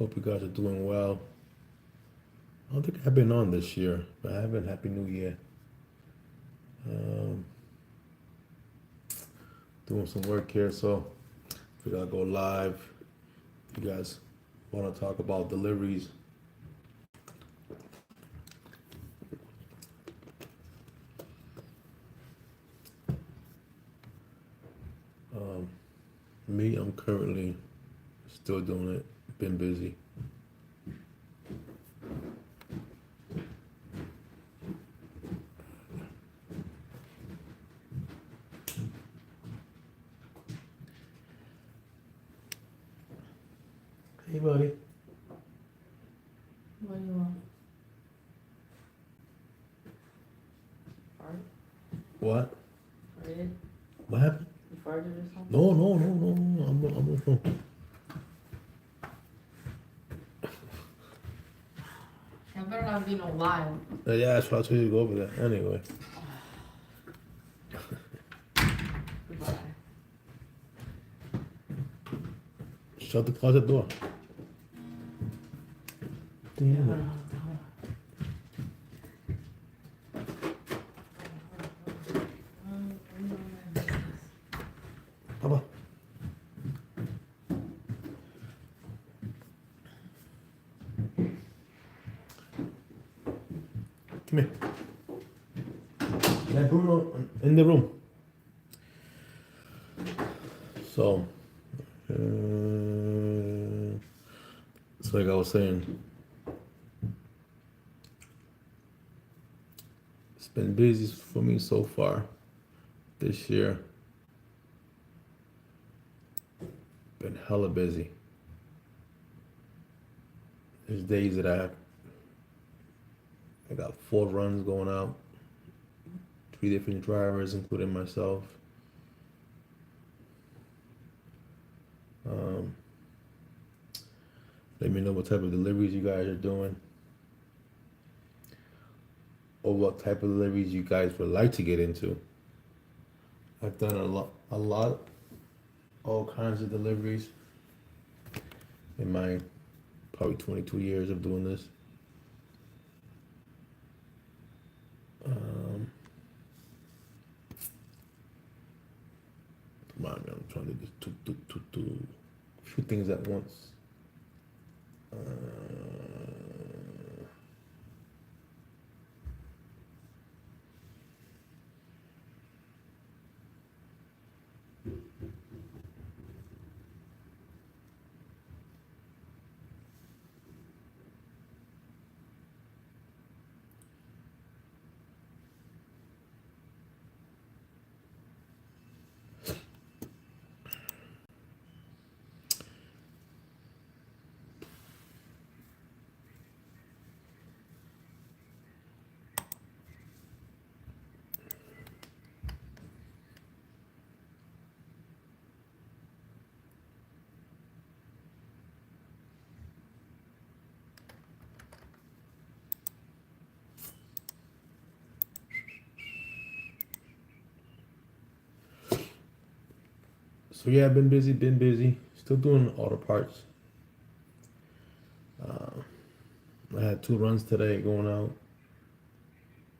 Hope you guys are doing well. I don't think I've been on this year, but I haven't. Happy New Year. Um, doing some work here, so we gotta go live. If you guys want to talk about deliveries, um, me, I'm currently still doing it. Been busy. Hey, buddy. What do you want? Fart? What? Farted? What happened? You farted or something? No. I'm on the phone. That better not be no lie. Yeah, that's why I told you to go over there. Anyway, Goodbye. shut the closet door. Yeah, Damn hold it. on, hold on. Papa. Come here. Yeah, Bruno, in the room. So, like I was saying, it's been busy for me so far this year. Been hella busy. There's days that I got 4 runs going out, 3 different drivers, including myself. Um, Let me know what type of deliveries you guys are doing, or what type of deliveries you guys would like to get into. I've done a lot, all kinds of deliveries in my probably 22 years of doing this. Um, Come on, man, I'm trying to just do a few things at once. Uh, so yeah, I've been busy, still doing auto parts. I had 2 runs today going out.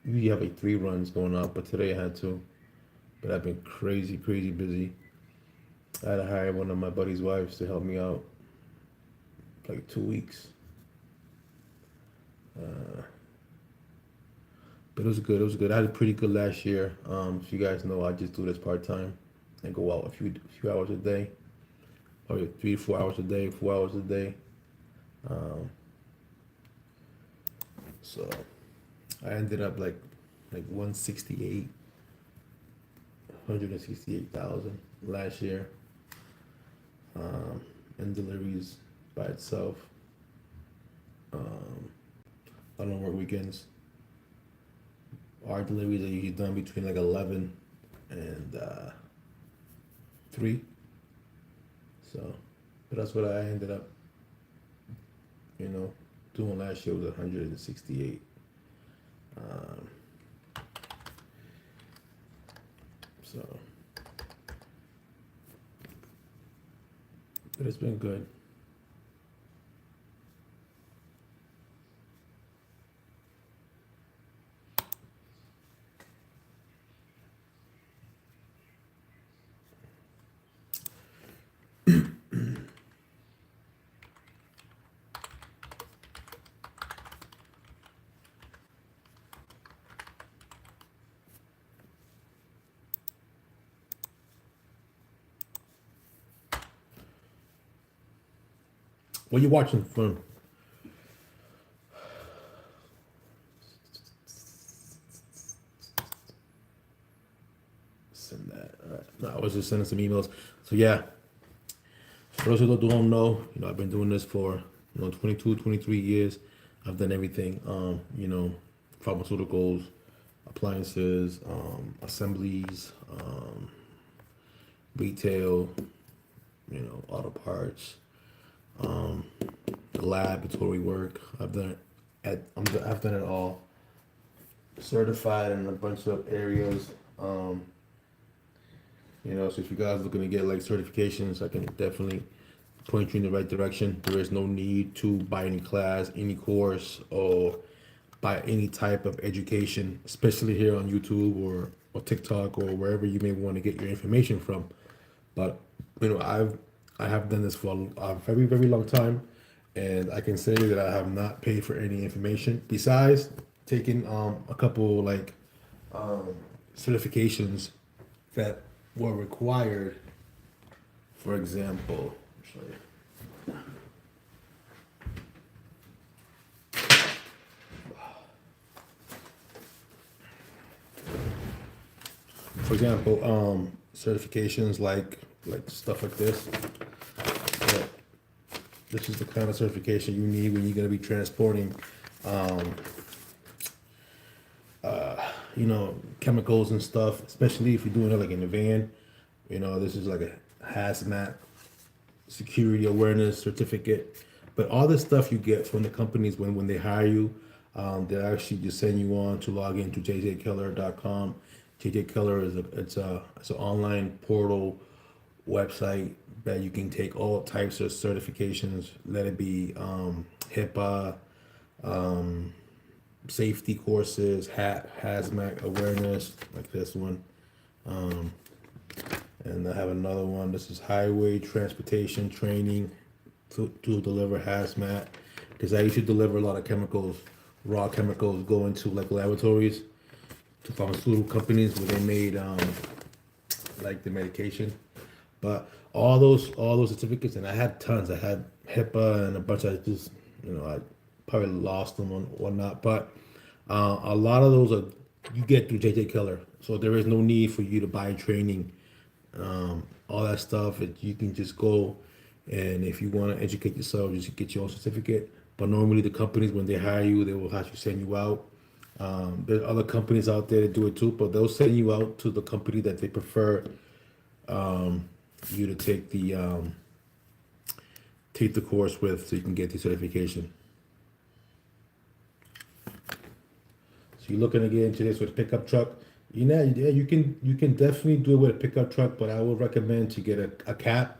Usually have like 3 runs going out, but today I had 2. But I've been crazy busy. I had to hire one of my buddy's wives to help me out for like 2 weeks. But it was good. It was good. I had it pretty good last year. If you guys know, I just do this part time. I go out a few hours a day, probably 3 4 hours a day, 4 hours a day. Um, so I ended up like 168,000 last year, in deliveries by itself. Um, I don't work weekends. Our deliveries are usually done between like 11 and 3. So, but that's what I ended up, you know, doing last year was 168. Um, so, but it's been good. What are you watching from? Send that. All right. No, I was just sending some emails. So yeah, for those who don't know, I've been doing this for 22, 23 years. I've done everything. Pharmaceuticals, appliances, assemblies, retail, auto parts, laboratory work. I've done it all. Certified in a bunch of areas. So if you guys are looking to get like certifications, I can definitely point you in the right direction. There is no need to buy any class, any course, or buy any type of education, especially here on YouTube or TikTok or wherever you may want to get your information from. But I have done this for a very very long time, and I can say that I have not paid for any information besides taking a couple like certifications that were required. For example, I'll show you. For example, certifications like stuff like this. Yeah, this is the kind of certification you need when you're gonna be transporting, chemicals and stuff. Especially if you're doing it like in a van. This is like a hazmat security awareness certificate. But all this stuff you get from the companies when they hire you, they actually just send you on to log into jjkeller.com. JJ Keller is it's an online portal website that you can take all types of certifications. Let it be HIPAA, safety courses, hazmat awareness, like this one. And I have another one. This is highway transportation training to deliver hazmat. Because I used to deliver a lot of chemicals, raw chemicals, go into like laboratories to pharmaceutical companies where they made like the medication. But all those certificates, and I had tons. I had HIPAA and a bunch. I just I probably lost them or whatnot. But a lot of those are you get through JJ Keller, so there is no need for you to buy training. All that stuff, you can just go, and if you want to educate yourself, just get your own certificate. But normally the companies, when they hire you, they will have to send you out. There are other companies out there that do it too, but they'll send you out to the company that they prefer you to take the course with, so you can get the certification. So you're looking to get into this with a pickup truck. Yeah, you can definitely do it with a pickup truck, but I would recommend to get a cap,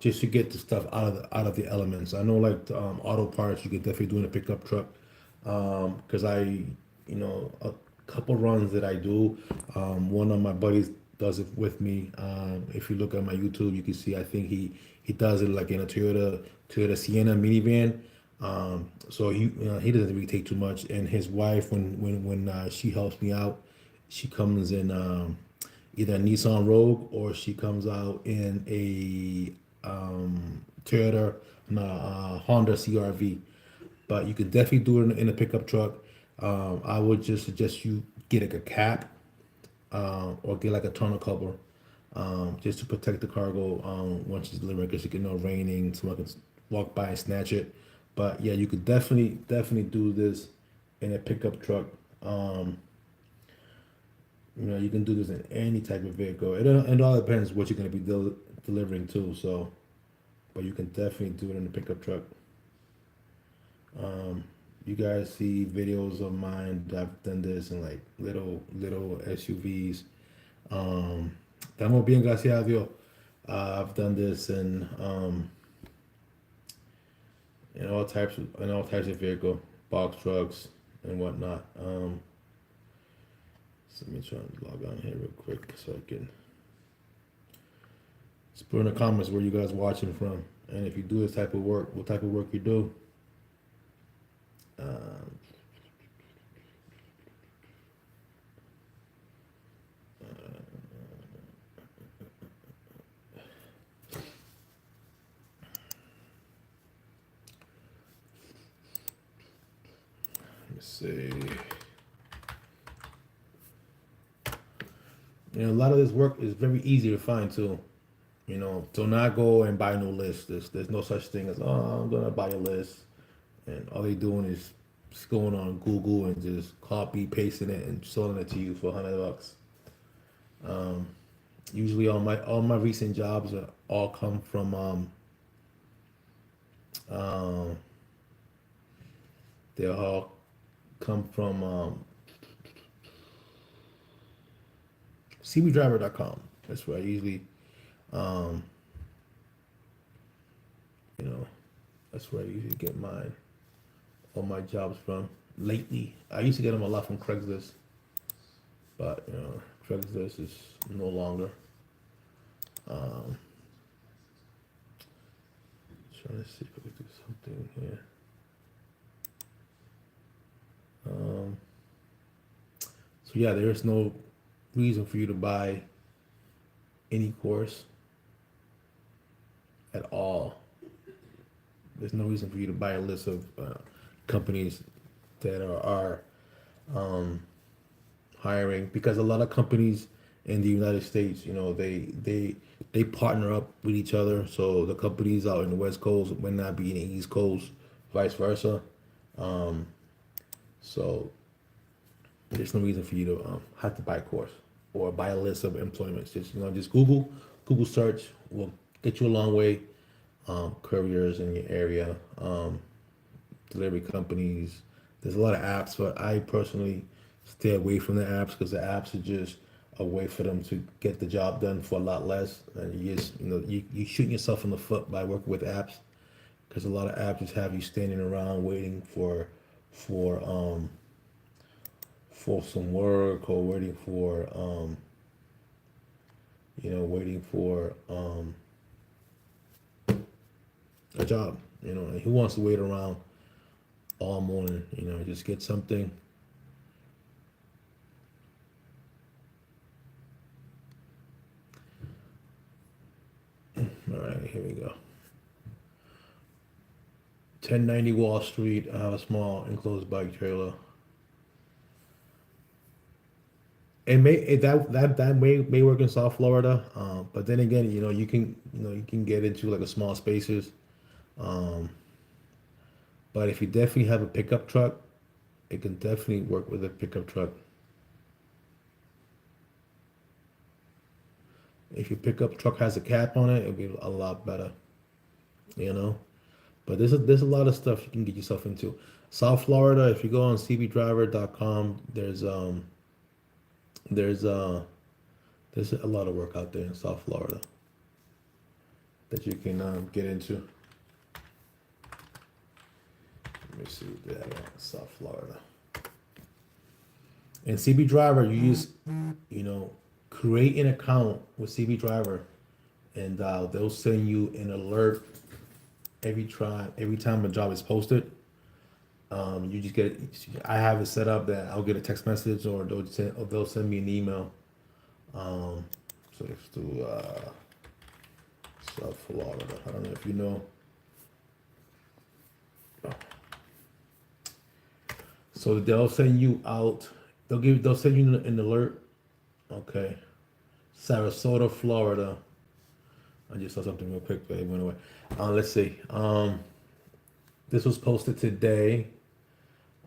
just to get the stuff out of the elements. I know like auto parts you can definitely do in a pickup truck, because a couple runs that I do, one of my buddies does it with me. If you look at my YouTube, you can see I think he does it like in a Toyota Sienna minivan. So he doesn't really take too much, and his wife when she helps me out, she comes in either a Nissan Rogue or she comes out in a Toyota, no, Honda CRV. But you can definitely do it in a pickup truck. I would just suggest you get like a cap, or get like a tonneau cover, just to protect the cargo once it's delivered, because you can know raining, someone can walk by and snatch it. But yeah, you could definitely do this in a pickup truck. You can do this in any type of vehicle. It all depends what you're gonna be delivering to. So, but you can definitely do it in a pickup truck. You guys see videos of mine that I've done this in like little SUVs. Estamos bien, gracias a Dios. I've done this in all types of vehicle, box trucks and whatnot. So let me try and log on here real quick so I can. Just put in the comments where you guys watching from, and if you do this type of work, what type of work you do. Let's see. A lot of this work is very easy to find too. Do not go and buy no list. There's no such thing as, oh, I'm gonna buy a list, and all they doing is just going on Google and just copy pasting it and selling it to you for $100. Usually all my recent jobs are all come from they all come from cbdriver.com. That's where I usually um you know that's where I usually get all my jobs from. Lately, I used to get them a lot from Craigslist, but Craigslist is no longer. Um, Trying to see if I can do something here. So yeah, there is no reason for you to buy any course at all. There's no reason for you to buy a list of companies that are hiring, because a lot of companies in the United States, they partner up with each other. So the companies out in the West Coast might not be in the East Coast, vice versa. So there's no reason for you to have to buy a course or buy a list of employments. Just Google search will get you a long way. Couriers in your area, delivery companies. There's a lot of apps, but I personally stay away from the apps because the apps are just a way for them to get the job done for a lot less. And you shooting yourself in the foot by working with apps, because a lot of apps just have you standing around waiting for some work, or waiting for a job. And who wants to wait around all morning? Just get something. All right, here we go. 1090 Wall Street. I have a small enclosed bike trailer. That may work in South Florida, but then again, you can get into like a small spaces. But if you definitely have a pickup truck, it can definitely work with a pickup truck. If your pickup truck has a cap on it, it'll be a lot better. But there's a lot of stuff you can get yourself into. South Florida, if you go on cbdriver.com, there's a lot of work out there in South Florida that you can get into. Let me see what they have in South Florida. And CB Driver, you use, create an account with CB Driver, and they'll send you an alert every time a job is posted. You just get. I have it set up that I'll get a text message, or they'll send me an email. So let's do South Florida. I don't know if you know. So they'll send you out. They'll send you an alert. Okay. Sarasota, Florida. I just saw something real quick, but it went away. Let's see. This was posted today.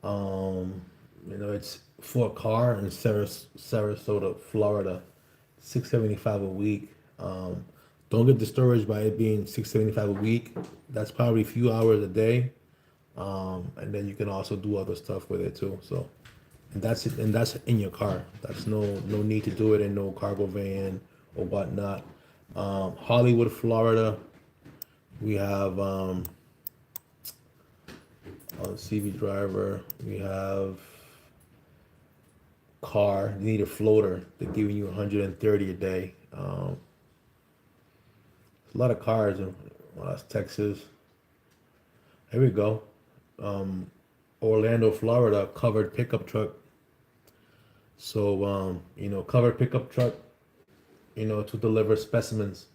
It's for a car in Sarasota, Florida, $675 a week. Don't get discouraged by it being $675 a week. That's probably a few hours a day. And then you can also do other stuff with it too. So, and that's it. And that's in your car. That's no need to do it in no cargo van or whatnot. Hollywood, Florida. We have on CV Driver. We have car. You need a floater. They're giving you 130 a day. A lot of cars in that's Texas. Here we go. Orlando, Florida, covered pickup truck. So covered pickup truck, to deliver specimens.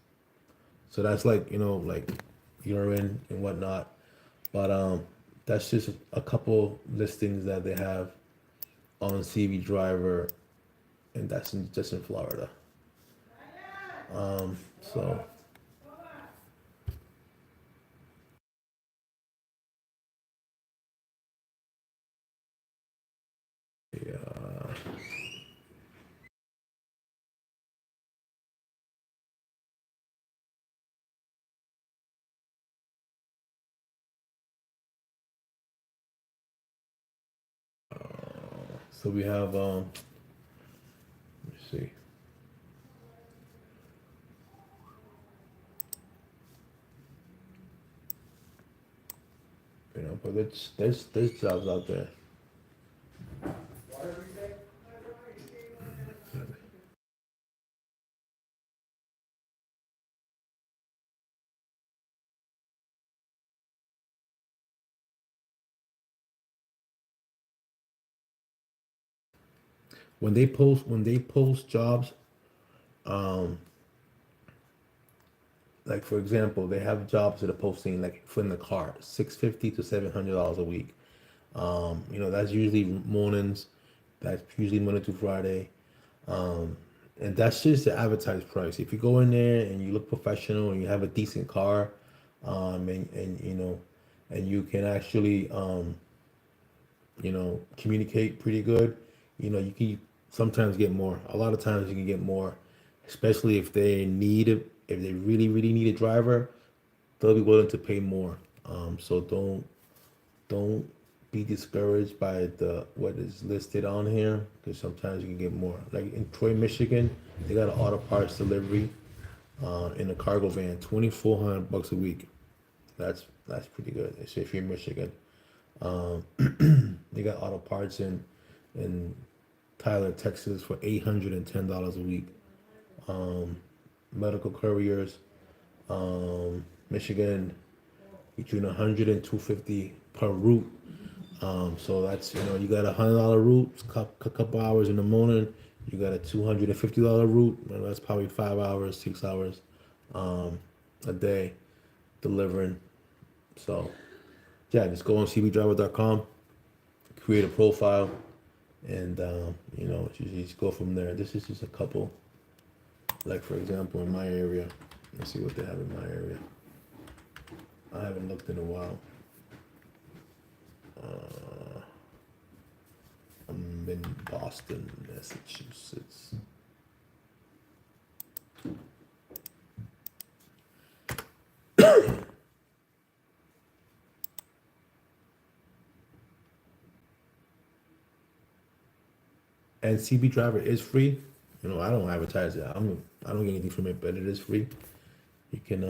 So that's like like urine and whatnot. But that's just a couple listings that they have on CV Driver, and that's just in Florida. So yeah. So we have let me see. You know, but there's jobs out there. When they post jobs, um, like for example, they have jobs that are posting like for in the car, $650 to $700 a week. You know, that's usually mornings. That's usually Monday through Friday. Um, and that's just the advertised price. If you go in there and you look professional and you have a decent car, and you know, and you can actually you know, communicate pretty good, you know, you can sometimes get more. A lot of times you can get more, especially if they need it, if they really, really need a driver, they'll be willing to pay more. So don't be discouraged by the what is listed on here because sometimes you can get more. Like in Troy, Michigan, they got an auto parts delivery in a cargo van, $2,400 a week. That's pretty good. Especially if you're in Michigan. They got auto parts in Tyler, Texas for $810 a week. Medical couriers, Michigan between 100 and 250 per route. So that's you know you got $100 route, a couple hours in the morning. You got a $250 route. And that's probably 5 hours, 6 hours, a day delivering. So yeah, just go on cbdriver.com, create a profile, and you know you just go from there. This is just a couple. Like for example, in my area, let's see what they have in my area. I haven't looked in a while. I'm in Boston, Massachusetts. And CB Driver is free. You know, I don't advertise it. I don't get anything from it, but it is free. You can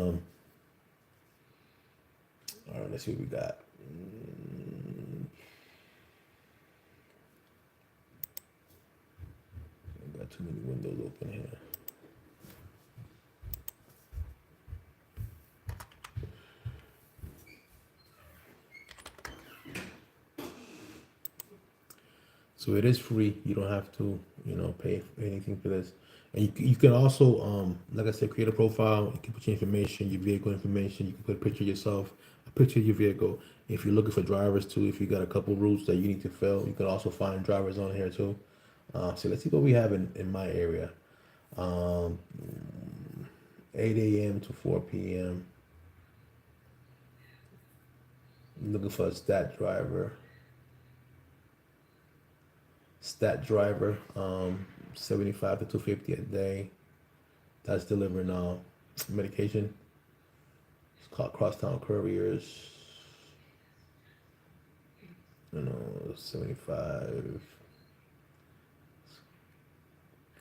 all right, let's see what we got. I got too many windows open here. So it is free. You don't have to, you know, pay anything for this. And you can also, like I said, create a profile. You can put your information, your vehicle information. You can put a picture of yourself, a picture of your vehicle. If you're looking for drivers too, if you got a couple routes that you need to fill, you can also find drivers on here too. So let's see what we have in my area. Um, 8 a.m. to 4 p.m. I'm looking for a stat driver, 75 to 250 a day. That's delivering medication. It's called Crosstown Couriers. You know, 75.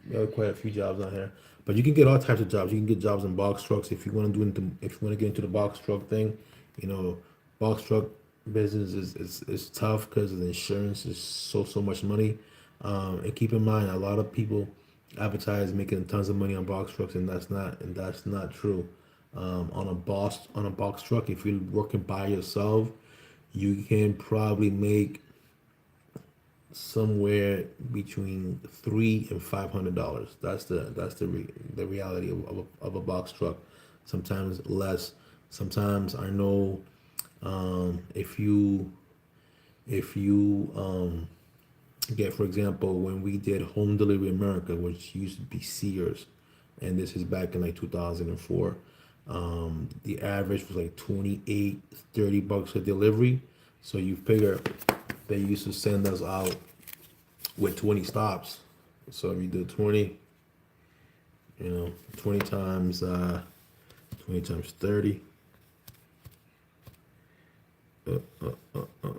There are quite a few jobs on here, but you can get all types of jobs. You can get jobs in box trucks if you want to if you want to get into the box truck thing. You know, box truck business is tough because the insurance is so much money. And keep in mind, a lot of people advertise making tons of money on box trucks, and that's not true. On a box truck, if you're working by yourself, you can probably make somewhere between $300 and $500. The reality of a box truck. Sometimes less. Sometimes I know if you if you get, for example, when we did Home Delivery America, which used to be Sears, and this is back in like 2004, the average was like 28, $30 a delivery. So you figure they used to send us out with 20 stops. So if you do 20, 20 times 30, uh, uh, uh, uh,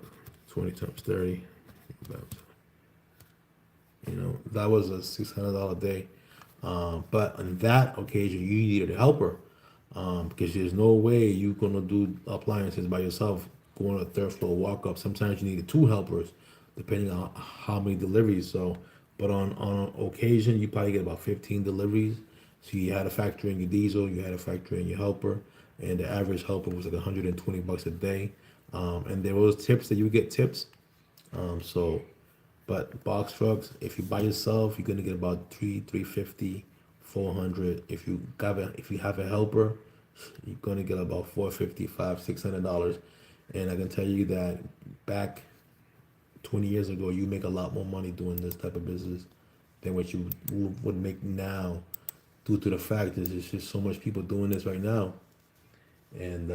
20 times 30, that was a $600 day. But on that occasion, you needed a helper, because there's no way you're gonna do appliances by yourself, going to a third floor walk up. Sometimes you needed two helpers, depending on how many deliveries. So, but on occasion, you probably get about 15 deliveries. So you had to factor in your diesel, you had to factor in your helper, and the average helper was like $120 a day. And there was tips that you would get tips. So, but box trucks, if you by yourself, you're gonna get about 350, 400. If you have a helper, you're gonna get about 450, $600. And I can tell you that back 20 years ago, you make a lot more money doing this type of business than what you would make now, due to the fact that there's just so much people doing this right now, and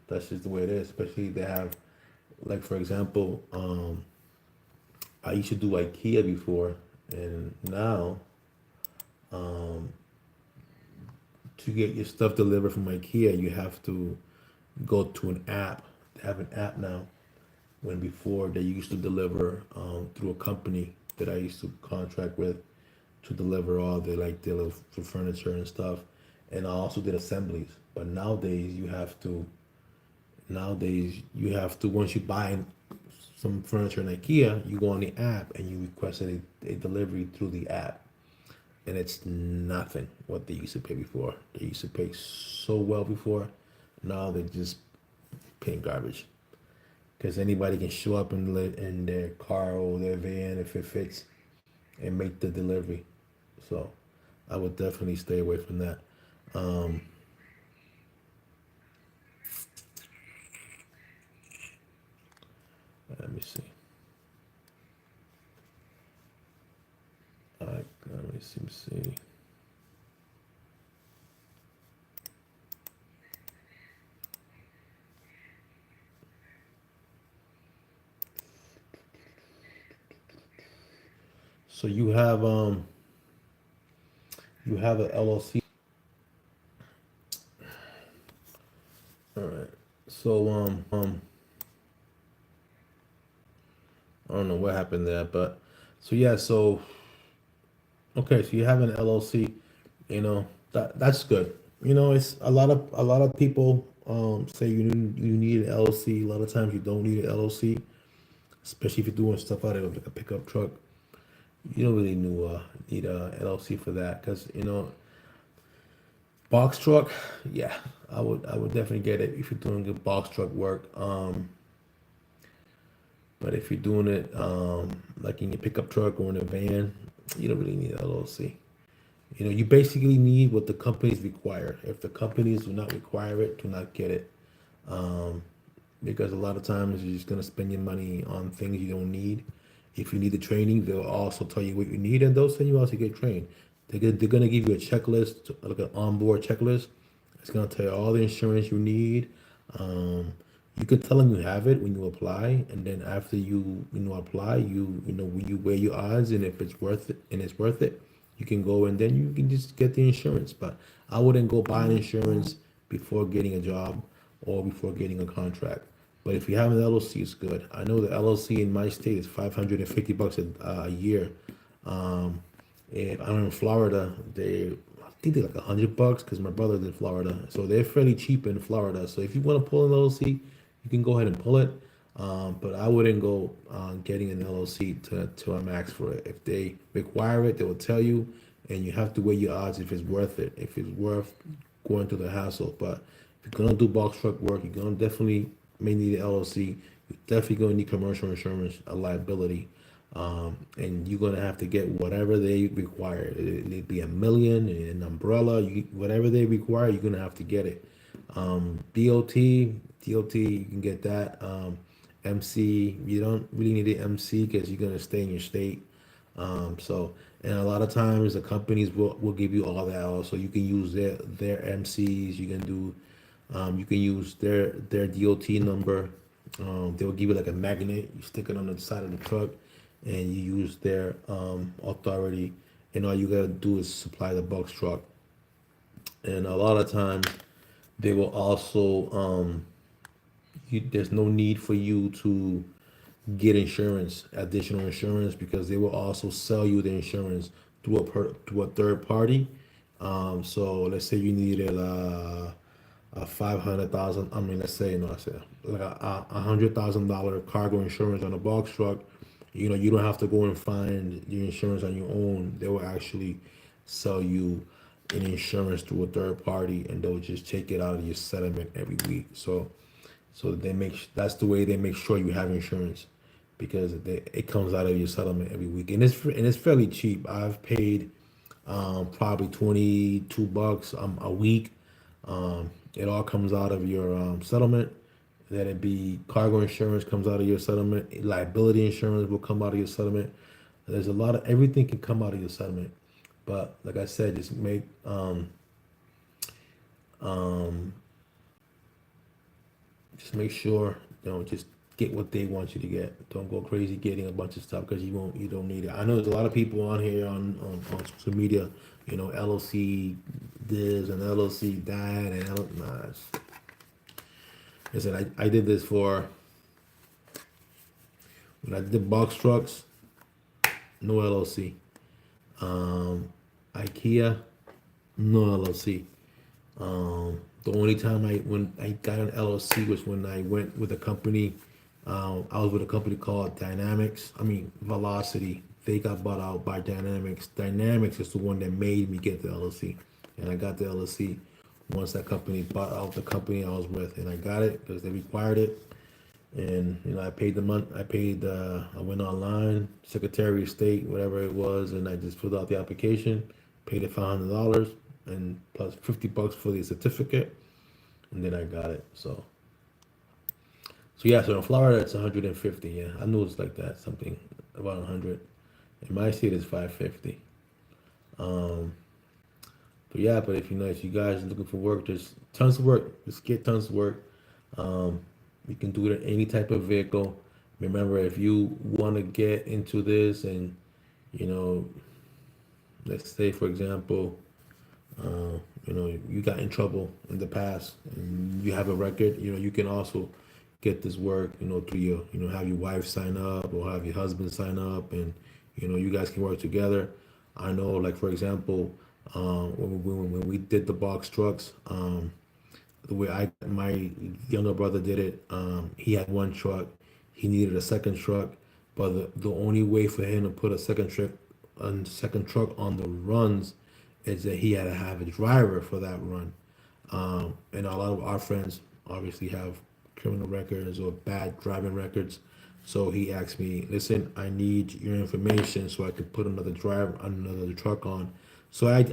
that's just the way it is. Especially they have, like for example, I used to do IKEA before, and now to get your stuff delivered from IKEA, you have to go to an app. They have an app now. When before they used to deliver through a company that I used to contract with to deliver all the furniture and stuff, and I also did assemblies. But nowadays you have to once you buy some furniture in IKEA, you go on the app and you request a delivery through the app, and it's nothing what they used to pay before. They used to pay so well before. Now they're just paying garbage, because anybody can show up in their car or their van if it fits and make the delivery. So I would definitely stay away from that. Um, Let me see. Let me see. So you have a LLC. All right. So I don't know what happened there, but so yeah, so okay, so you have an LLC, that's good. It's a lot of people say you need an LLC. A lot of times you don't need an LLC, especially if you're doing stuff out of like a pickup truck. You don't really need a LLC for that, because box truck, yeah, I would definitely get it if you're doing good box truck work. But if you're doing it like in your pickup truck or in a van, you don't really need LLC. You basically need what the companies require. If the companies do not require it, do not get it. Um, because a lot of times you're just gonna spend your money on things you don't need. If you need the training, they'll also tell you what you need, and they'll send you out to get trained. They're gonna give you a checklist, like an onboard checklist. It's gonna tell you all the insurance you need. Um, you can tell them you have it when you apply, and then after apply, you weigh your odds, and if it's worth it, you can go and then you can just get the insurance. But I wouldn't go buying insurance before getting a job or before getting a contract. But if you have an LLC, it's good. I know the LLC in my state is $550 a year. Um, and I'm in Florida. I think they're like $100 because my brother's in Florida, so they're fairly cheap in Florida. So if you want to pull an LLC, you can go ahead and pull it. But I wouldn't go getting an LLC to a max for it. If they require it, they will tell you, and you have to weigh your odds if it's worth it. If it's worth going through the hassle. But if you're gonna do box truck work, you're gonna definitely may need an LLC. You're definitely gonna need commercial insurance, a liability, and you're gonna have to get whatever they require. It'd be a million, an umbrella, whatever they require, you're gonna have to get it. DOT, you can get that. MC. You don't really need an MC because you're gonna stay in your state. So and a lot of times the companies will give you all that also. You can use their MCs. You can do you can use their DOT number. They'll give you like a magnet. You stick it on the side of the truck, and you use their authority. And all you gotta do is supply the box truck. And a lot of times they will also there's no need for you to get insurance, additional insurance, because they will also sell you the insurance through a third party. So let's say you needed a 500,000. I mean, let's say, no, I said like $100,000 cargo insurance on a box truck. You know, you don't have to go and find your insurance on your own. They will actually sell you an insurance through a third party, and they'll just take it out of your settlement every week. So that's the way they make sure you have insurance, because it comes out of your settlement every week, and it's fairly cheap. I've paid probably $22 a week. It all comes out of your settlement. That it be cargo insurance comes out of your settlement. Liability insurance will come out of your settlement. There's a lot of everything can come out of your settlement, but like I said, just make sure just get what they want you to get. Don't go crazy getting a bunch of stuff because you don't need it. I know there's a lot of people on here on social media, LOC this and LOC that and nah. Listen, I did this for when I did box trucks, no LLC. IKEA, no LLC. The only time when I got an LLC was when I went with a company. I was with a company called Velocity. They got bought out by Dynamics. Dynamics is the one that made me get the LLC, and I got the LLC once that company bought out the company I was with, and I got it because they required it. And I paid the month. I went online, Secretary of State, whatever it was, and I just filled out the application, paid it $500, and plus $50 for the certificate, and then I got it. So yeah. So in Florida, it's 150. Yeah, I knew it's like that, something about 100. In my state, it's 550. But yeah, but if you guys are looking for work, there's tons of work. Just get tons of work. You can do it in any type of vehicle. Remember, if you want to get into this, and let's say for example, you got in trouble in the past and you have a record, you can also get this work, through have your wife sign up or have your husband sign up, and you guys can work together. I know, like for example, when we did the box trucks, the way my younger brother did it, he had one truck, he needed a second truck, but the only way for him to put a second truck on the runs is that he had to have a driver for that run. And a lot of our friends obviously have criminal records or bad driving records. So he asked me, listen, I need your information so I could put another truck on. So I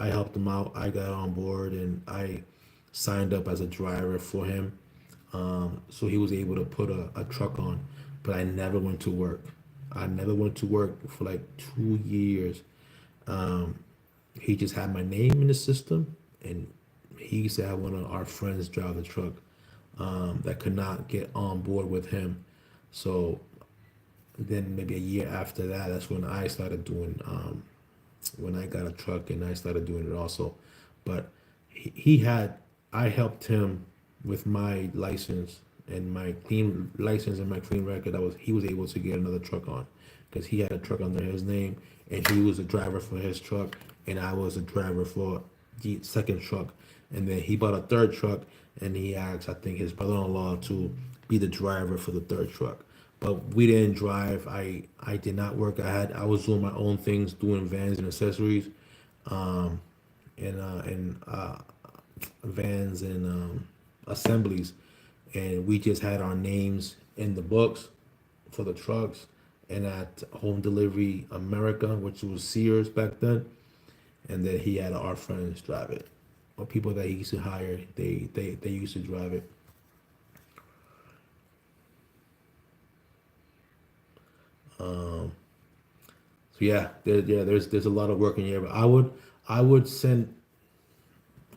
helped him out. I got on board and I signed up as a driver for him. So he was able to put a truck on, but I never went to work. I never went to work for like 2 years. He just had my name in the system, and he used to have one of our friends drive the truck that could not get on board with him. So then maybe a year after that, that's when I started doing, when I got a truck and I started doing it also. But I helped him with my license and my clean license and my clean record. He was able to get another truck on because he had a truck under his name, and he was a driver for his truck, and I was a driver for the second truck. And then he bought a third truck, and he asked, I think, his brother-in-law to be the driver for the third truck. But we didn't drive. I did not work. I was doing my own things, doing vans and accessories, and vans and assemblies, and we just had our names in the books for the trucks, and at Home Delivery America, which was Sears back then, and then he had our friends drive it, or people that he used to hire, they used to drive it. So there's a lot of work in here. But I would send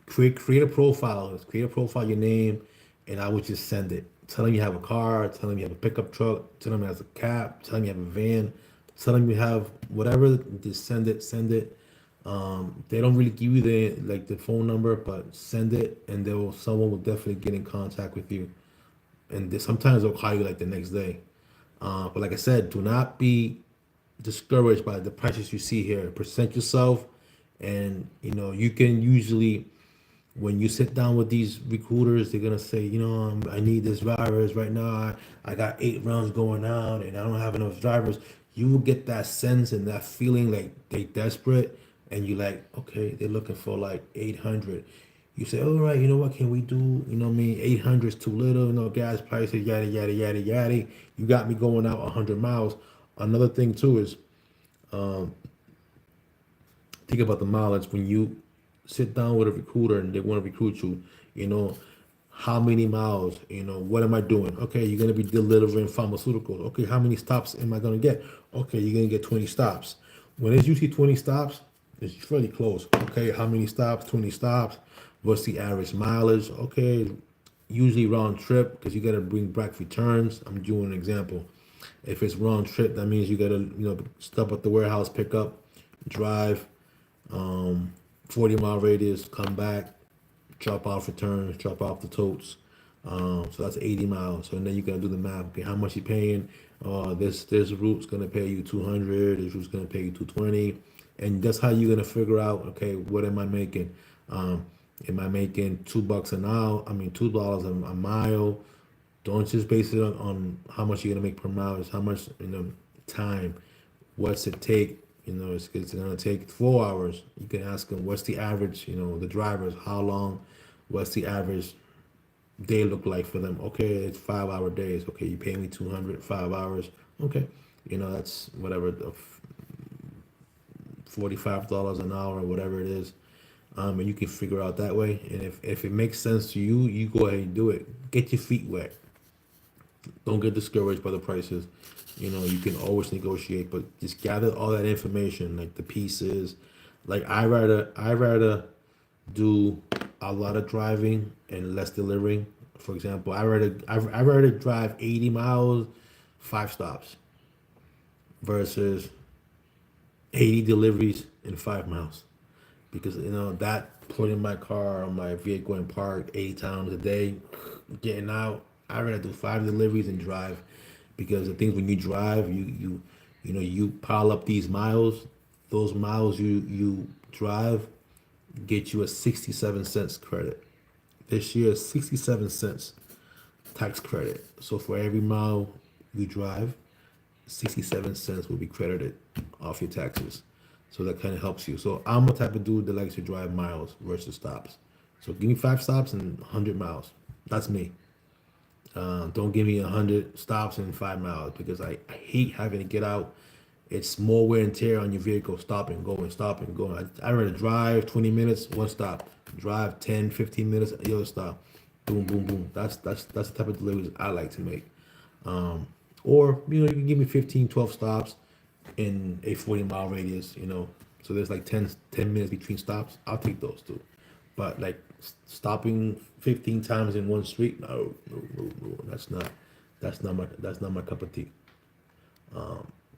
create a profile, your name, and I would just send it. Tell them you have a car, tell them you have a pickup truck, tell them you have a cab, tell them you have a van, tell them you have whatever. Just send it. They don't really give you the phone number, but send it, and someone will definitely get in contact with you. And sometimes they'll call you like the next day. But like I said, do not be discouraged by the prices you see here. Present yourself, and you can usually, when you sit down with these recruiters, they're gonna say, I need this drivers right now. I got 8 rounds going out, and I don't have enough drivers. You will get that sense and that feeling like they desperate, and you like, okay, they're looking for like 800. You say, all right, you know what can we do? You know what I mean? 800 is too little. Gas prices, yada yada yada yada. You got me going out 100 miles. Another thing too is, think about the mileage when you sit down with a recruiter and they want to recruit you. How many miles? What am I doing? Okay, you're gonna be delivering pharmaceuticals. Okay, how many stops am I gonna get? Okay, you're gonna get 20 stops. When it's usually 20 stops, it's fairly close. Okay, how many stops? 20 stops. What's the average mileage? Okay, usually round trip because you gotta bring back returns. I'm doing an example. If it's round trip, that means you gotta stop at the warehouse, pick up, drive, 40-mile radius, come back, drop off returns, drop off the totes. So that's 80 miles. So then you gotta do the math. Okay, how much you paying? This route's gonna pay you 200. This route's gonna pay you 220, and that's how you're gonna figure out. Okay, what am I making? Am I making $2 an hour? I mean, $2 a mile. Don't just base it on how much you're gonna make per mile. It's how much time. What's it take? It's gonna take 4 hours. You can ask them what's the average. The drivers, how long? What's the average day look like for them? Okay, it's 5 hour days. Okay, you pay me 200, 5 hours. Okay, that's whatever, $45 an hour or whatever it is. And you can figure out that way. And if it makes sense to you, you go ahead and do it. Get your feet wet. Don't get discouraged by the prices. You can always negotiate, but just gather all that information, like the pieces. Like I rather do a lot of driving and less delivering. For example, I rather drive 80 miles, 5 stops, versus 80 deliveries in 5 miles. Because that putting my car on my vehicle and park 8 times a day, getting out, I'd rather do 5 deliveries and drive. Because the things when you drive, you pile up these miles. Those miles you drive get you a 67 cents credit. This year, 67 cents tax credit. So for every mile you drive, 67 cents will be credited off your taxes. So that kind of helps you. So I'm the type of dude that likes to drive miles versus stops. So give me 5 stops and 100 miles. That's me. Don't give me 100 stops and 5 miles because I hate having to get out. It's more wear and tear on your vehicle. Stop and go and stop and go. I rather drive 20 minutes, one stop. Drive 10, 15 minutes, the other stop. Boom, boom, boom. That's the type of deliveries I like to make. Or you can give me 15, 12 stops in a 40-mile radius. So there's like 10 minutes between stops. I'll take those too. But like stopping 15 times in one street, no. That's not my cup of tea.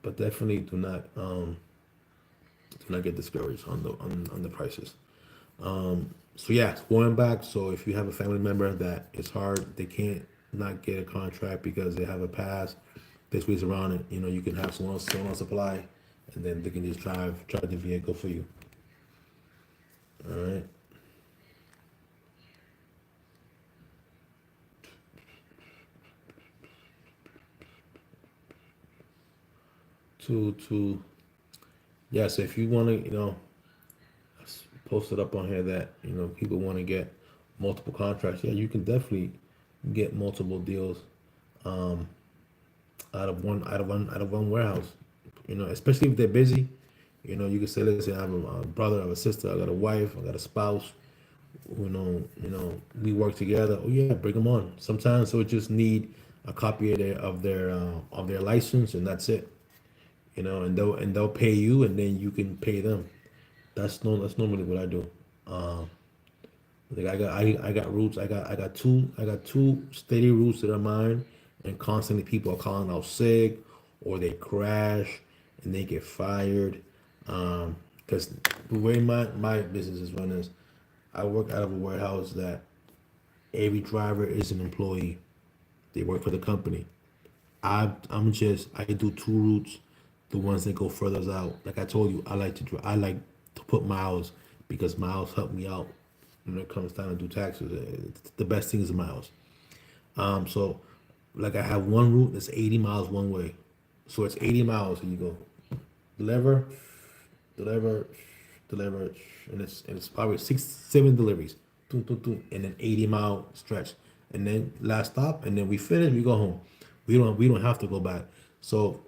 But definitely do not get discouraged on the prices. So yeah, going back. So if you have a family member that it's hard, they can't not get a contract because they have a pass. There's ways around it. You can have someone else apply, and then they can just drive the vehicle for you. All right. To yeah. So if you want to, post it up on here that people want to get multiple contracts. Yeah, you can definitely get multiple deals out of one warehouse. Especially if they're busy. You can say, listen, I have a brother, I have a sister, I got a wife, I got a spouse. We work together. Oh yeah, bring them on. Sometimes they'll just need a copy of their license, and that's it. and they'll pay you, and then you can pay them. That's normally what I do. Um, like I got routes. I got two steady routes that are mine, and constantly people are calling out sick, or they crash, and they get fired. Because the way my business is run is, I work out of a warehouse that every driver is an employee. They work for the company. I do two routes, the ones that go furthest out. Like I told you, I like to put miles because miles help me out when it comes time to do taxes. It's the best thing is miles. So like I have one route that's 80 miles one way, so it's 80 miles, and you go deliver, deliver, deliver, and it's probably 6 7 deliveries, and then 80-mile stretch, and then last stop, and then we finish. We go home. We don't have to go back. So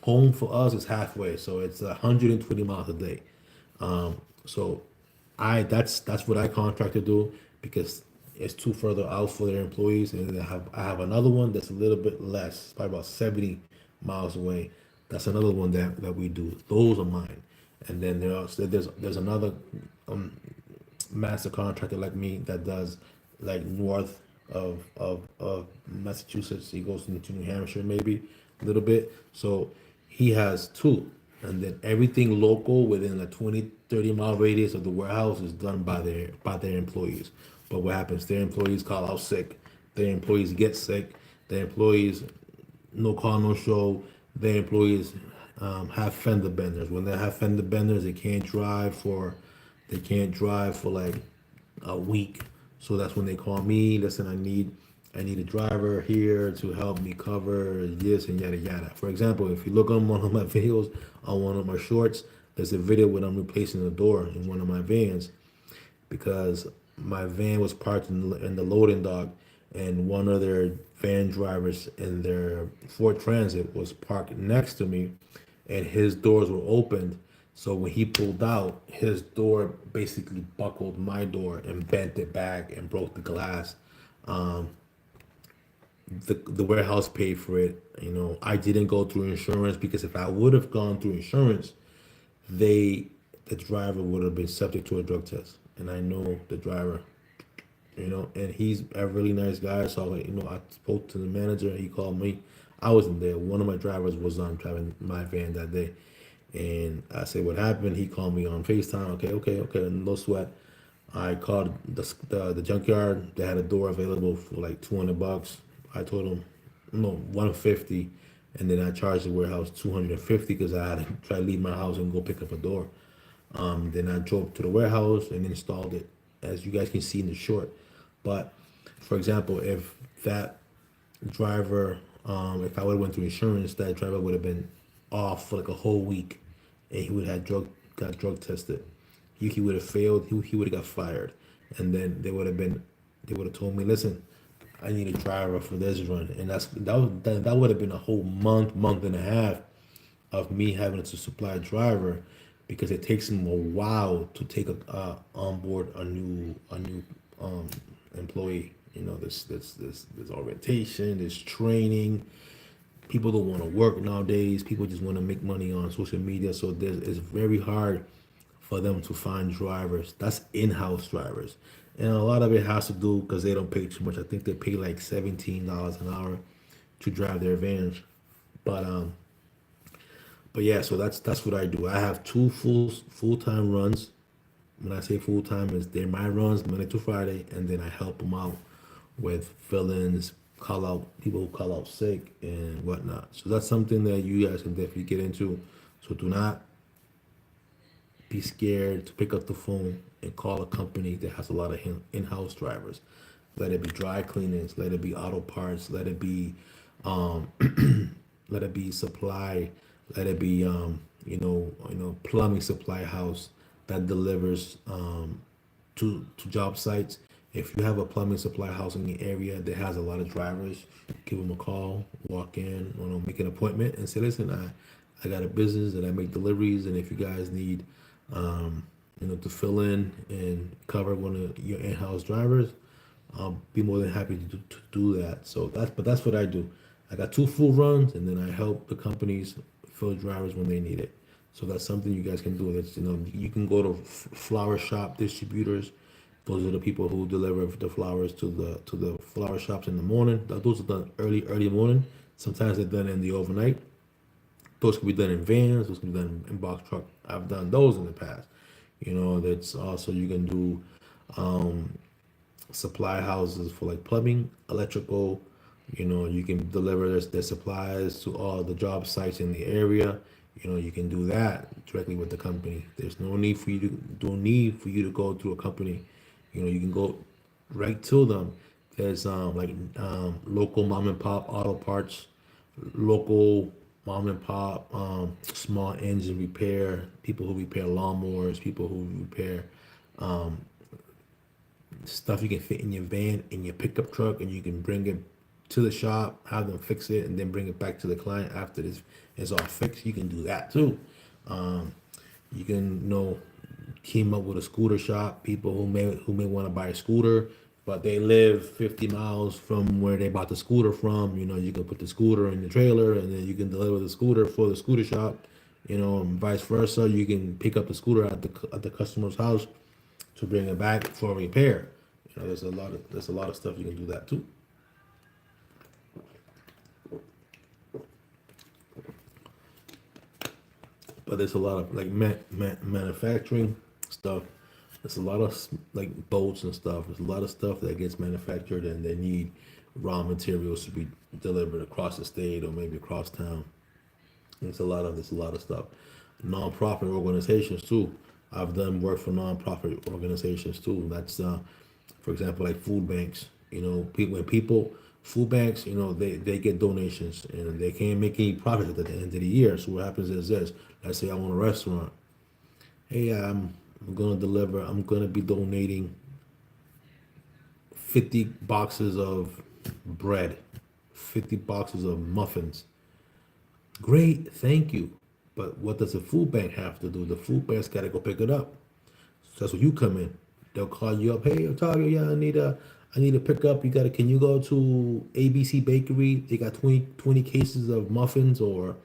home for us is halfway, so it's 120 miles a day. So that's what I contract to do because it's too further out for their employees, and then I have another one that's a little bit less, probably about 70 miles away. That's another one that we do. Those are mine, and then there's another master contractor like me that does like north of Massachusetts. He goes into New Hampshire maybe a little bit. So he has two. And then everything local within a 20 30 mile radius of the warehouse is done by their employees. But what happens? Their employees call out sick. Their employees get sick. Their employees no call, no show. Their employees have fender benders. When they have fender benders, they can't drive for like a week. So that's when they call me. Listen, I need a driver here to help me cover this and yada yada. For example, if you look on one of my videos on one of my shorts, there's a video when I'm replacing the door in one of my vans because my van was parked in the loading dock, and one of their van drivers in their Ford Transit was parked next to me, and his doors were opened. So when he pulled out, his door basically buckled my door and bent it back and broke the glass. The warehouse paid for it. I didn't go through insurance because if I would have gone through insurance, they the driver would have been subject to a drug test. And I know the driver, and he's a really nice guy. So I spoke to the manager. He called me. I wasn't there. One of my drivers was driving my van that day, and I said, "What happened?" He called me on FaceTime. Okay, no sweat. I called the junkyard. They had a door available for like $200. I told them no, 150, and then I charged the warehouse 250 because I had to try to leave my house and go pick up a door. Then I drove to the warehouse and installed it, as you guys can see in the short. But for example, if that driver, if I would have went through insurance, that driver would have been off for like a whole week, and he would have got drug tested. He would have failed. He would have got fired, and then they would have told me, listen, I need a driver for this run, and that would have been a whole month and a half of me having to supply a driver because it takes them a while to take on board a new employee. This orientation, this training. People don't want to work nowadays. People just want to make money on social media. So it's very hard for them to find drivers. That's in-house drivers, and a lot of it has to do because they don't pay too much. I think they pay like $17 an hour to drive their vans. But but yeah, so that's what I do. I have two full-time runs. When I say full-time, is they're my runs Monday to Friday, and then I help them out with fill-ins, call out people who call out sick and whatnot. So that's something that you guys can definitely get into. So do not be scared to pick up the phone and call a company that has a lot of in-house drivers. Let it be dry cleanings, let it be auto parts, let it be um, let it be supply, let it be plumbing supply house that delivers to job sites. If you have a plumbing supply house in the area that has a lot of drivers, give them a call, walk in, make an appointment, and say, listen, I got a business that I make deliveries, and if you guys need to fill in and cover one of your in-house drivers, I'll be more than happy to do that. So that's what I do. I got two full runs, and then I help the companies fill drivers when they need it. So that's something you guys can do. That's, you can go to flower shop distributors. Those are the people who deliver the flowers to the flower shops in the morning. Those are done early morning. Sometimes they're done in the overnight. Those can be done in vans. Those can be done in box truck. I've done those in the past. That's also, you can do supply houses for like plumbing, electrical. You can deliver their supplies to all the job sites in the area. You can do that directly with the company. There's no need for you to go through a company. You can go right to them. There's local mom and pop auto parts, local mom and pop small engine repair, people who repair lawnmowers, people who repair stuff you can fit in your van, in your pickup truck, and you can bring it to the shop, have them fix it, and then bring it back to the client after this is all fixed. You can do that too. You can team up with a scooter shop, people who may want to buy a scooter, but they live 50 miles from where they bought the scooter from. You can put the scooter in the trailer, and then you can deliver the scooter for the scooter shop. And vice versa. You can pick up the scooter at the customer's house to bring it back for repair. There's a lot of stuff you can do that too. But there's a lot of like manufacturing stuff. There's a lot of like boats and stuff. There's a lot of stuff that gets manufactured, and they need raw materials to be delivered across the state or maybe across town. There's a lot of stuff. Non-profit organizations too. I've done work for non-profit organizations too. That's for example, like food banks. Food banks, they get donations and they can't make any profit at the end of the year. So what happens is this: let's say I own a restaurant. Hey, I'm gonna be donating 50 boxes of bread, 50 boxes of muffins. Great, thank you. But what does the food bank have to do? The food bank's got to go pick it up. So that's where you come in. They'll call you up. Hey, Otario, yeah, I need to pick up. Can you go to ABC Bakery? They got 20 cases of muffins, or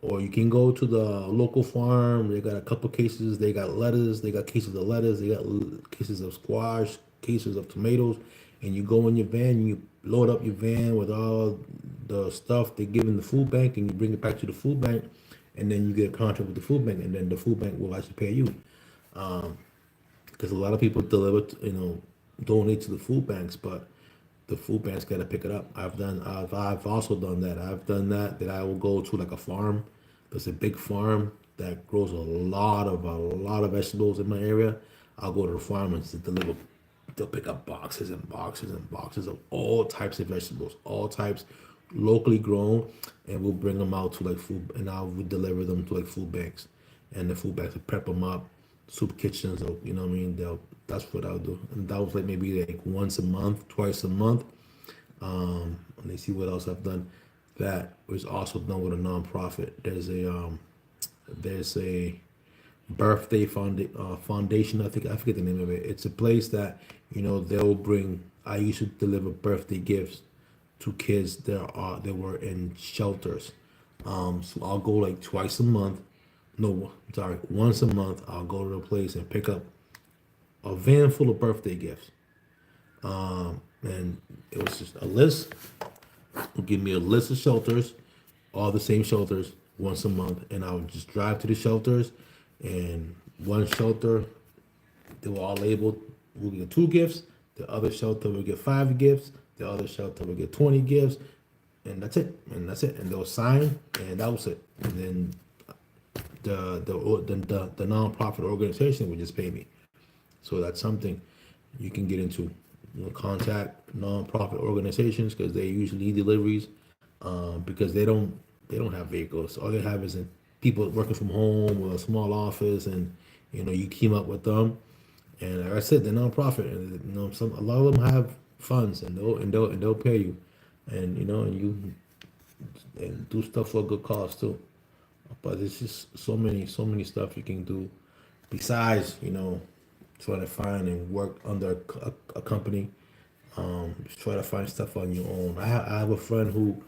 you can go to the local farm. They got a couple cases. They got lettuce. They got cases of lettuce. They got cases of squash, cases of tomatoes. And you go in your van and you load up your van with all the stuff they give in the food bank, and you bring it back to the food bank, and then you get a contract with the food bank, and then the food bank will actually pay you. Because a lot of people donate to the food banks, but the food banks got to pick it up. I've also done that. I've done that I will go to like a farm. There's a big farm that grows a lot of vegetables in my area. I'll go to the farm and just deliver. They'll pick up boxes and boxes and boxes of all types of vegetables, all types, locally grown, and we'll bring them out to like food, and I will deliver them to like food banks, and the food banks will prep them up, soup kitchens, or that's what I'll do. And that was like maybe like once a month, twice a month. Let me see what else I've done. That was also done with a nonprofit. There's a birthday foundation. I forget the name of it. It's a place that they'll bring. I used to deliver birthday gifts to kids that were in shelters. So I'll go like twice a month. No, sorry, once a month. I'll go to the place and pick up a van full of birthday gifts. And it was just a list. It'll give me a list of shelters, all the same shelters, once a month, and I would just drive to the shelters. And one shelter, they were all labeled. We'll get 2 gifts. The other shelter will get 5 gifts. The other shelter will get 20 gifts, and that's it. And they'll sign, and that was it. And then the nonprofit organization would just pay me. So that's something you can get into. Contact nonprofit organizations because they usually need deliveries, because they don't have vehicles. All they have is people working from home or a small office, and you team up with them. And like I said, they're nonprofit, and a lot of them have funds, and they'll pay you, and you do stuff for a good cause too. But it's just so many stuff you can do besides trying to find and work under a company. Just try to find stuff on your own. I have a friend who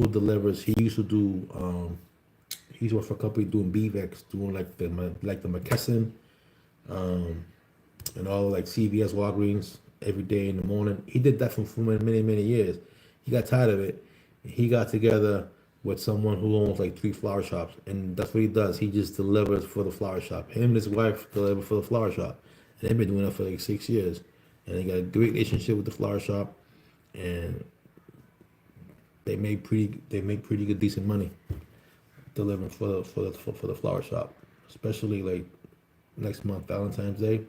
delivers. He used to do He's worked for a company doing BVEX, doing like the McKesson, and all like CVS, Walgreens every day in the morning. He did that for many years. He got tired of it. He got together with someone who owns like 3 flower shops, and that's what he does. He just delivers for the flower shop. Him and his wife deliver for the flower shop, and they've been doing that for like 6 years. And they got a great relationship with the flower shop, and they make pretty good decent money delivering for the flower shop, especially like next month Valentine's Day.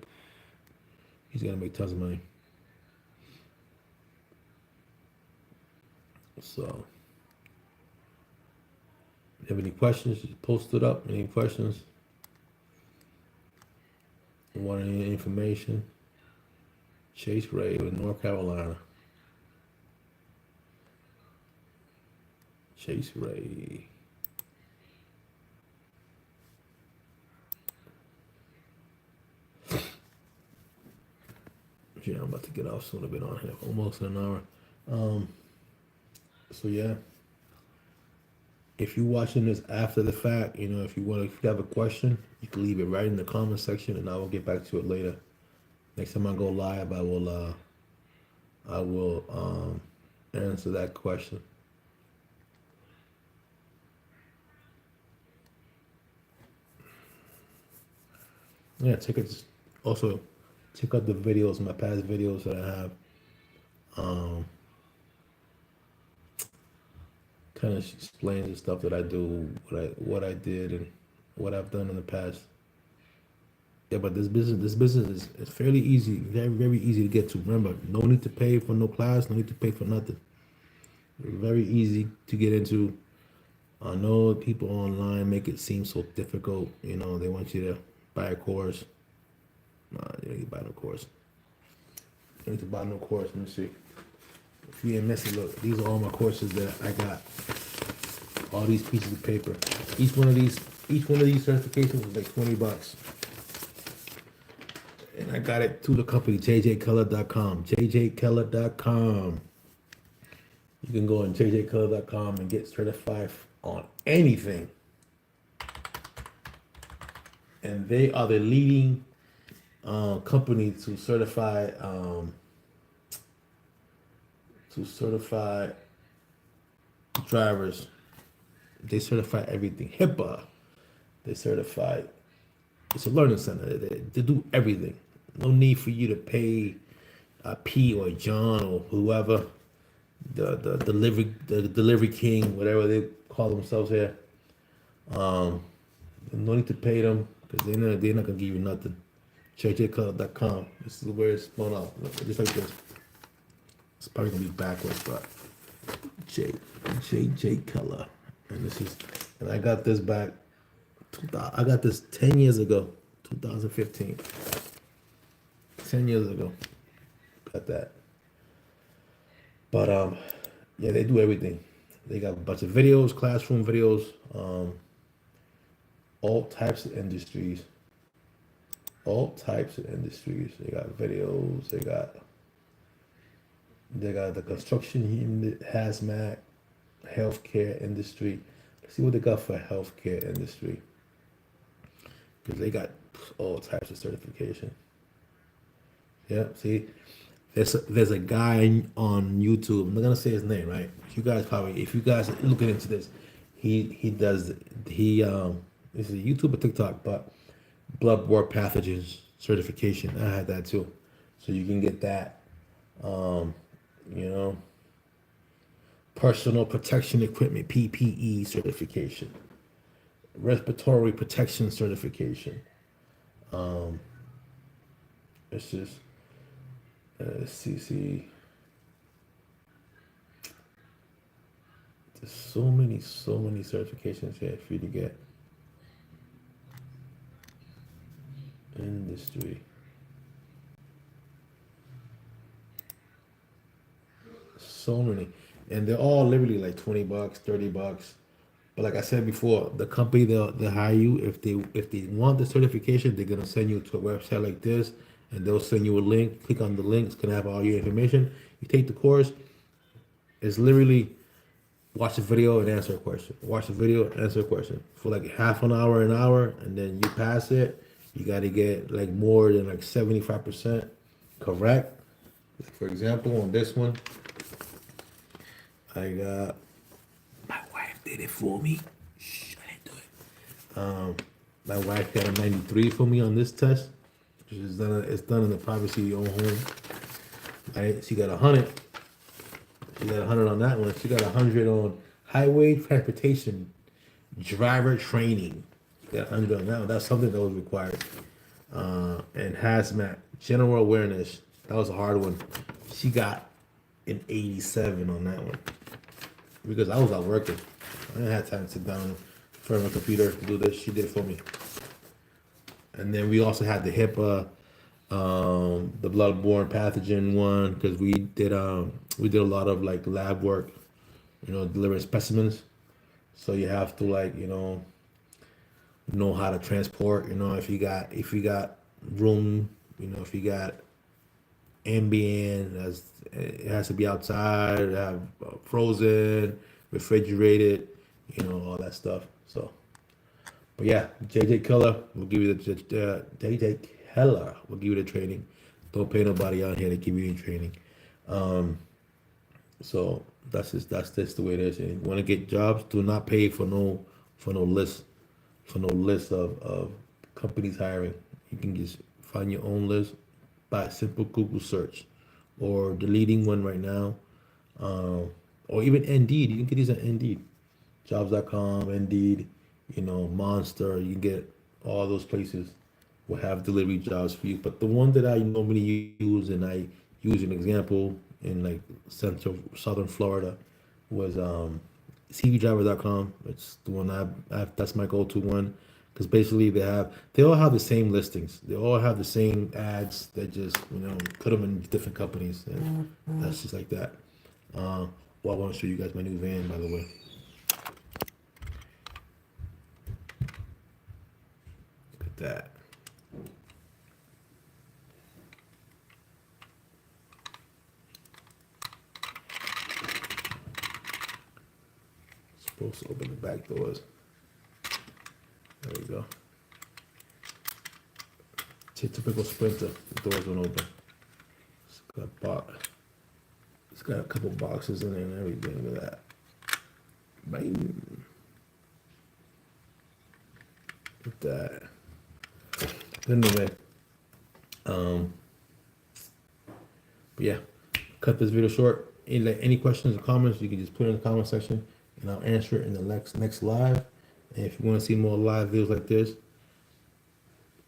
He's gonna make tons of money. So, if you have any questions, just post it up. Any questions? Want any information? Chase Ray with North Carolina. Chase Ray. Yeah, I'm about to get off soon. I've been on here for almost an hour. So yeah, if you're watching this after the fact, you know, if you have a question, you can leave it right in the comment section, and I will get back to it later. Next time I go live, I will answer that question. Yeah, also check out the videos, my past videos that I have. Kind of explains the stuff that I do, what I did, and what I've done in the past. Yeah, but this business is fairly easy, very easy to get to. Remember, no need to pay for no class, no need to pay for nothing. Very easy to get into. I know people online make it seem so difficult. You know, they want you to buy a course. Nah, you don't need to buy no course. You need to buy no course. Let me see. If you ain't missing, look, these are all my courses that I got. All these pieces of paper. Each one of these certifications was like $20. And I got it through the company, jjkeller.com. jjkeller.com. You can go on jjkeller.com and get certified on anything. And they are the leading company to certify drivers. They certify everything. HIPAA. They certify. It's a learning center. They do everything. No need for you to pay P or John or whoever, the delivery king, whatever they call themselves here. No need to pay them because they're not gonna give you nothing. JJColor.com. This is where it's spun out. Just like this. It's probably gonna be backwards, but JJ Keller. And I got this back. I got this 10 years ago, 2015. 10 years ago. Got that. But yeah, they do everything. They got a bunch of videos, classroom videos, all types of industries. All types of industries. They got videos. They got the construction, hazmat, healthcare industry. Let's see what they got for healthcare industry. Because they got all types of certification. Yeah, see, there's a guy on YouTube. I'm not gonna say his name, right? If you guys are looking into this, this is a YouTube or TikTok, but bloodborne pathogens certification. I had that too, so you can get that. You know, personal protection equipment (PPE) certification, respiratory protection certification. It's just CC. There's so many certifications here for you to get. Industry. So many, and they're all literally like $20, $30. But like I said before, the company they'll hire you if they want the certification. They're gonna send you to a website like this, and they'll send you a link. Click on the link. It's gonna have all your information. You take the course. It's literally watch the video and answer a question. Watch the video, answer a question for like half an hour, and then you pass it. You got to get like more than like 75% correct. Like for example, on this one, I got my wife did it for me. Shh, I didn't do it. My wife got a 93 for me on this test, which is done. It's done in the privacy of your own home. Right? She got 100. She got 100 on that one. She got 100 on highway transportation driver training. She got 100 on that one. That's something that was required. And hazmat general awareness. That was a hard one. She got an 87 on that one because I was out working. I didn't have time to sit down in front of a computer to do this. She did it for me. And then we also had the HIPAA, the bloodborne pathogen one, because we did a lot of like lab work, delivering specimens. So you have to like know how to transport. If you got room, if you got ambient, it has to be outside, have frozen, refrigerated, all that stuff. So. But yeah, JJ Keller will give you the JJ Keller will give you the training. Don't pay nobody out here to give you any training. So that's the way it is. And you want to get jobs, do not pay for no list of companies hiring. You can just find your own list by a simple Google search, or the leading one right now, or even Indeed. You can get these on Indeed, Jobs.com, Indeed. Monster, you can get all those places will have delivery jobs for you. But the one that I normally use, and I use an example in like southern Florida, was CVDriver.com. It's the one that's my go-to one, because basically they all have the same listings. They all have the same ads. They just put them in different companies, and that's just like that. Well, I want to show you guys my new van, by the way. That supposed to open the back doors. There we go. Typical Sprinter. The doors won't open. It's got a couple boxes in there and everything. Look at that. Bang. Look at that. Anyway, but yeah, cut this video short. Any questions or comments, you can just put it in the comment section, and I'll answer it in the next live. And if you want to see more live videos like this,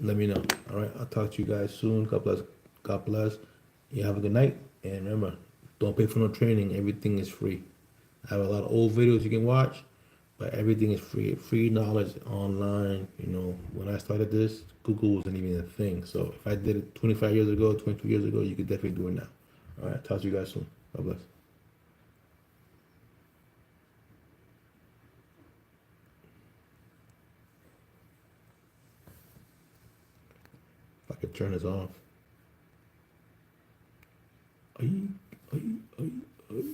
let me know. All right, I'll talk to you guys soon. God bless. God bless. You have a good night, and remember, don't pay for no training. Everything is free. I have a lot of old videos you can watch, but everything is free. Free knowledge online. When I started this, Google wasn't even a thing. So if I did it 25 years ago, 22 years ago, you could definitely do it now. All right, talk to you guys soon. God bless. If I could turn this off. Ay, ay, ay, ay.